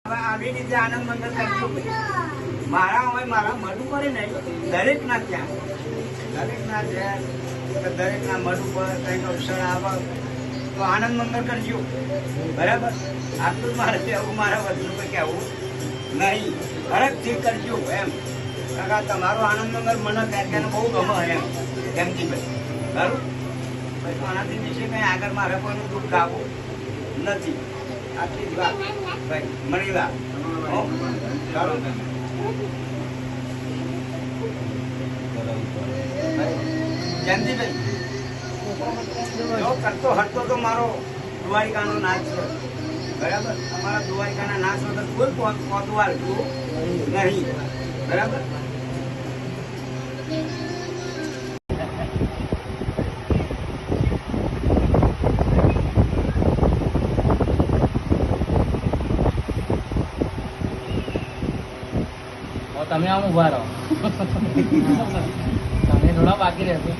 આવી રીતે આનંદ મંગલ કરજો મારા હોય મારા મઢ ઉપર નહીં દરેક ના ત્યાં દરેક ના મઢ ઉપર કઈક અવસર આવે તો આનંદ મંગલ કરજો બરાબર આટલું જ મારે કહેવું મારા વધુ કોઈ કહેવું નહીં હરકથી કરજો એમ કાકા તમારો આનંદ મંગલ મને ત્યાં બહુ ગમે એમ એમથી ભાઈ ખરું ભાઈ આનાથી વિશે કંઈ આગળ મારે કોઈનું દુઃખ ગાવું નથી આટલી જ વાત ભાઈ મળી વાત ચાલો જયંતિભાઈ જો કરતો હટતો તો મારો દ્વારિકાનો નાચ છે બરાબર અમારા દ્વારિકાના નાચ વગર કોઈ પહોંચવા નહીં બરાબર તમે આમ ઉભા રહો તમે થોડા બાકી રહેશો